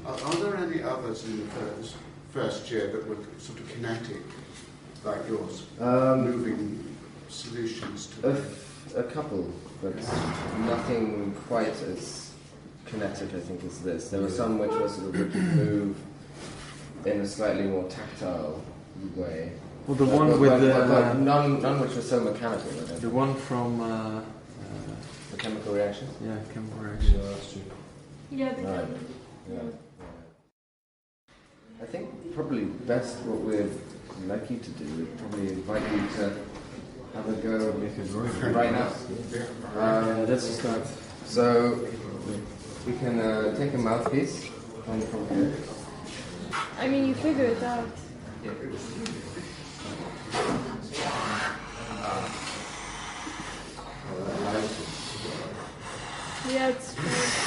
Are there any others in the first year that were sort of kinetic, like yours, moving solutions to a couple, but nothing quite as kinetic, I think, as this. There were some which were sort of would move in a slightly more tactile way. Well, the one with the none which was so mechanical. The one from the chemical reaction. Yeah, chemical reaction. Yeah, that's true. Yeah, the right. Yeah. I think probably best what we'd like you to do would probably invite you to have a go right now. Let's start. So we can take a mouthpiece from here. I mean, you figure it out. Yeah, it's fine.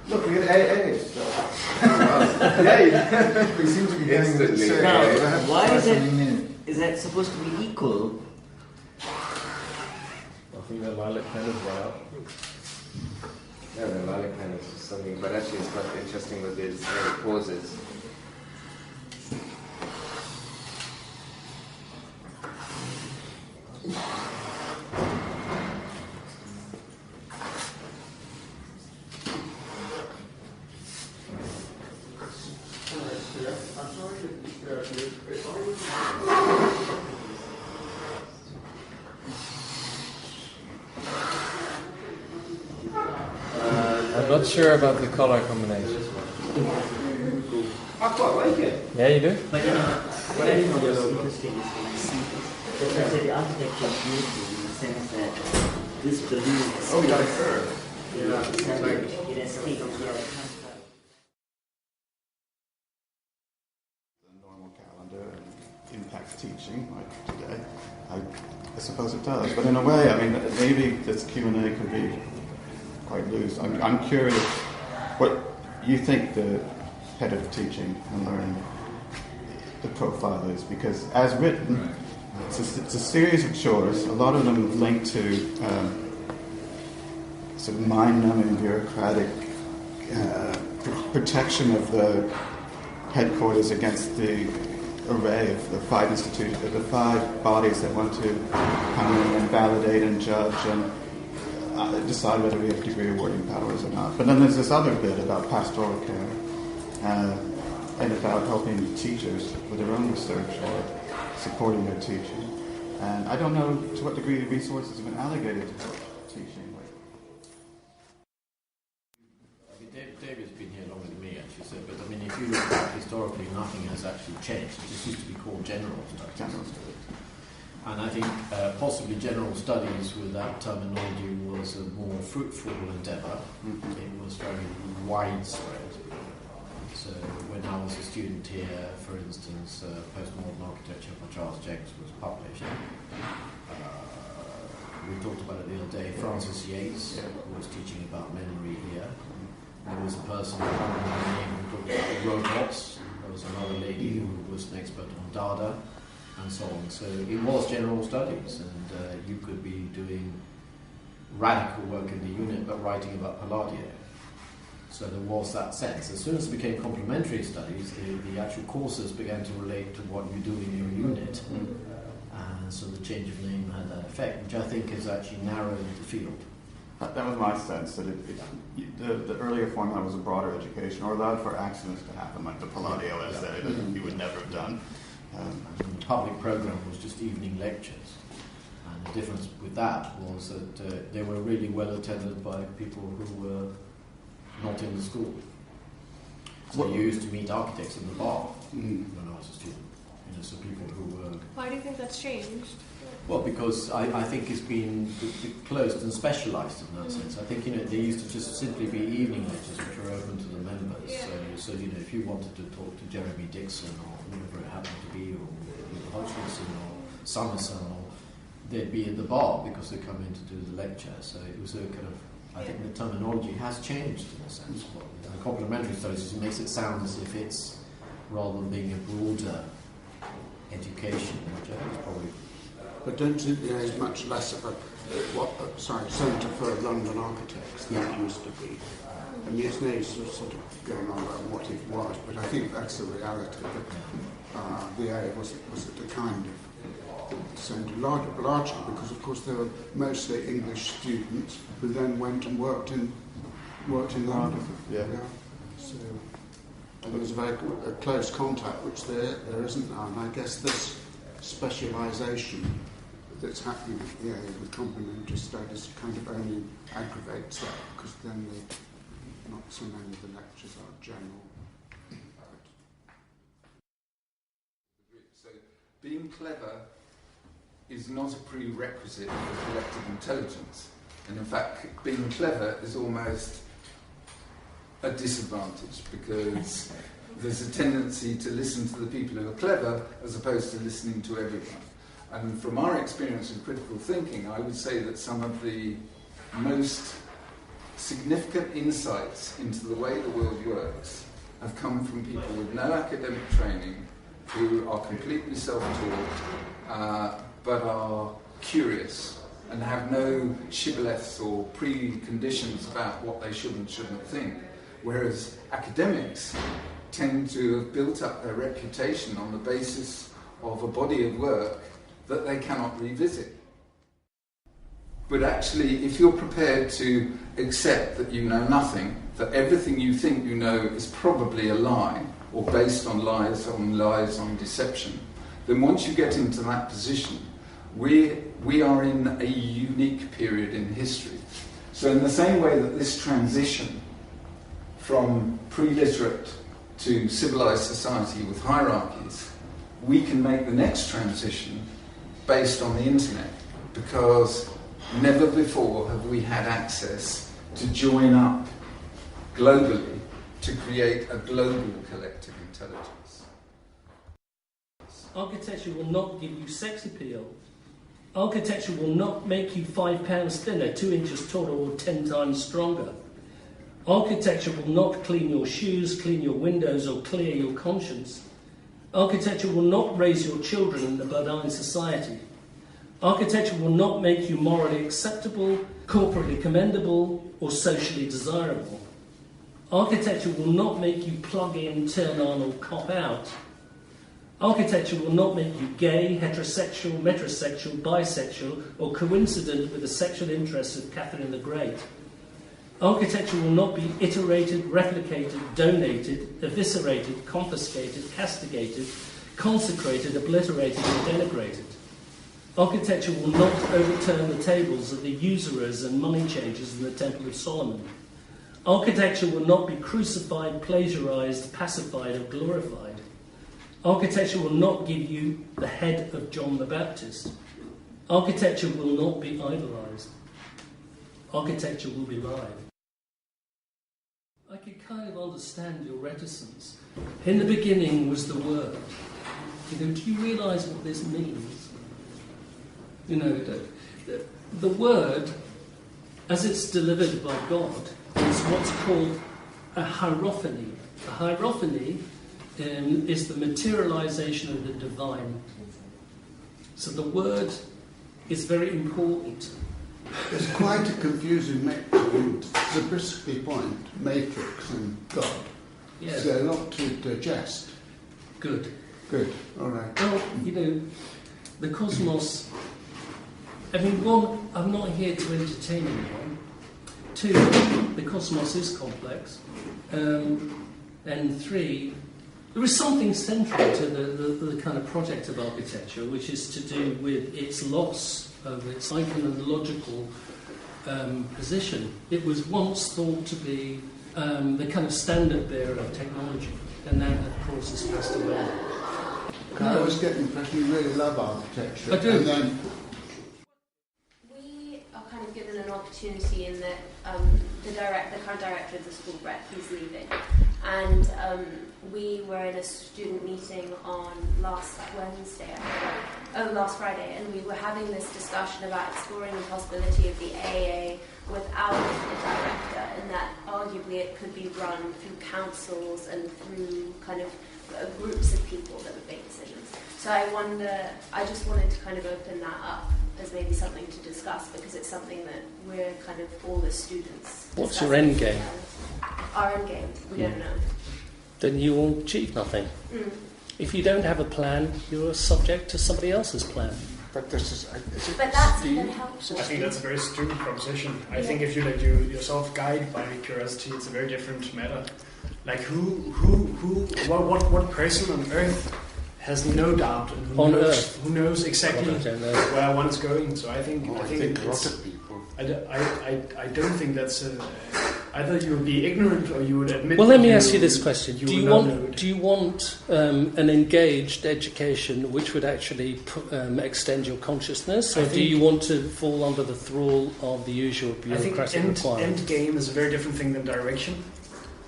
Look, we get A's. Yeah, we seem to be getting the Now, why is that supposed to be equal? I think the lilac pen is right. Yeah, the lilac pen is just something, but actually it's quite interesting with these pauses. I'm not sure about the color combination. I quite like it. Yeah, you do? But what I think was interesting is when I see this. I say the architecture is beautiful in the sense that this balloon is it escapes the other concept. The normal calendar impacts teaching, like today. I suppose it does, but in a way, I mean, maybe this Q&A could be quite loose. I'm curious what you think the head of teaching and learning, the profile is, because as written, it's a series of chores, a lot of them linked to sort of mind-numbing bureaucratic protection of the headquarters against the array of the five institutions, the five bodies that want to come in and validate and judge and decide whether we have degree awarding powers or not. But then there's this other bit about pastoral care and about helping teachers with their own research or supporting their teaching. And I don't know to what degree the resources have been allocated to teaching. David's been here longer than me, actually, so, but I mean, if you look back historically, nothing has actually changed. It just used to be called general studies. General studies. And I think possibly general studies with that terminology was a more fruitful endeavour. Mm-hmm. It was very widespread. So when I was a student here, for instance, Postmodern Architecture by Charles Jencks was published. We talked about it the other day. Francis Yates was teaching about memory here. There was a person who talked about robots. There was another lady who was an expert on Dada, and so on. So it was general studies, and you could be doing radical work in the unit, but writing about Palladio. So there was that sense. As soon as it became complementary studies, the actual courses began to relate to what you do in your unit. And so the change of name had that effect, which I think has actually narrowed the field. That was my sense, that the earlier format was a broader education, or allowed for accidents to happen, like the Palladio essay that you would never have done. The public program was just evening lectures. And the difference with that was that they were really well attended by people who were not in the school. So you used to meet architects in the bar when I was a student. You know, so people who were... Why do you think that's changed? Well, because I think it's been closed and specialised in that sense. I think, they used to just simply be evening lectures which were open to the members. Yeah. So if you wanted to talk to Jeremy Dixon or whoever it happened to be, or Hodgkinson or Summerson, they'd be at the bar because they'd come in to do the lecture. So it was a kind of... I think the terminology has changed in a sense. Well, the complementary studies, it makes it sound as if it's, rather than being a broader education, which I think is probably... But don't you think there's much less of a Centre for London Architects than it used to be? And there's no sort of going on about what it was, but I think that's the reality. That the A was at a kind of centre, largely because, of course, there were mostly English students who then went and worked in London. Yeah. So, and there was a close contact, which there isn't now. And I guess this specialisation that's happening with complementary studies kind of only aggravates that, because then not so many of the lectures are general. So being clever is not a prerequisite for collective intelligence. And in fact, being clever is almost a disadvantage, because there's a tendency to listen to the people who are clever as opposed to listening to everyone. And from our experience in critical thinking, I would say that some of the most significant insights into the way the world works have come from people with no academic training, who are completely self-taught, but are curious and have no shibboleths or preconditions about what they should and shouldn't think. Whereas academics tend to have built up their reputation on the basis of a body of work that they cannot revisit. But actually, if you're prepared to accept that you know nothing, that everything you think you know is probably a lie, or based on lies, on deception, then once you get into that position, we are in a unique period in history. So in the same way that this transition from pre-literate to civilized society with hierarchies, we can make the next transition based on the internet, because never before have we had access to join up globally to create a global collective intelligence. Architecture will not give you sex appeal. Architecture will not make you 5 pounds thinner, 2 inches taller, or 10 times stronger. Architecture will not clean your shoes, clean your windows, or clear your conscience. Architecture will not raise your children in the benign society. Architecture will not make you morally acceptable, corporately commendable, or socially desirable. Architecture will not make you plug in, turn on, or cop out. Architecture will not make you gay, heterosexual, metrosexual, bisexual, or coincident with the sexual interests of Catherine the Great. Architecture will not be iterated, replicated, donated, eviscerated, confiscated, castigated, consecrated, obliterated, or denigrated. Architecture will not overturn the tables of the usurers and money changers in the Temple of Solomon. Architecture will not be crucified, plagiarized, pacified, or glorified. Architecture will not give you the head of John the Baptist. Architecture will not be idolized. Architecture will be live. I could kind of understand your reticence. In the beginning was the Word. Do you realise what this means? The Word, as it's delivered by God, is what's called a hierophany. A hierophany is the materialisation of the divine. So the Word is very important. There's quite a confusing mix between Zabriskie Point, Matrix and God. Yes. So a lot to digest. Good. All right. Well, the cosmos... one, I'm not here to entertain anyone. 2, the cosmos is complex. And 3, there is something central to the kind of project of architecture, which is to do with its loss of its iconological position. It was once thought to be the kind of standard bearer of technology, and that, of course, has passed away. I always get the impression you really love architecture. I do. And then we are kind of given an opportunity in that the current director of the school, Brett, he's leaving. And we were in a student meeting on last Friday, and we were having this discussion about exploring the possibility of the AA without the director, and that arguably it could be run through councils and through kind of groups of people that would make decisions. So I just wanted to kind of open that up as maybe something to discuss, because it's something that we're kind of all the students. What's your end game? our end game. We don't know. Then you will achieve nothing. Mm. If you don't have a plan, you're subject to somebody else's plan. But this is it But that's Steve? even helpful. I think that's a very stupid proposition. I think if you let yourself guide by curiosity, it's a very different matter. Like what person on earth has no doubt and who knows exactly where one is going? So I think I think a lot of people. I don't think that's either you would be ignorant or you would admit. Well, let me ask you this question: Do you know. want an engaged education which would actually extend your consciousness, or do you want to fall under the thrall of the usual bureaucratic requirements? End game is a very different thing than direction.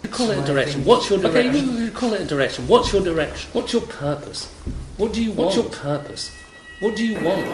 You call it a direction. What's your direction? Okay, you call it a direction. What's your direction? What's your purpose? What do you want? What's your purpose? What do you want?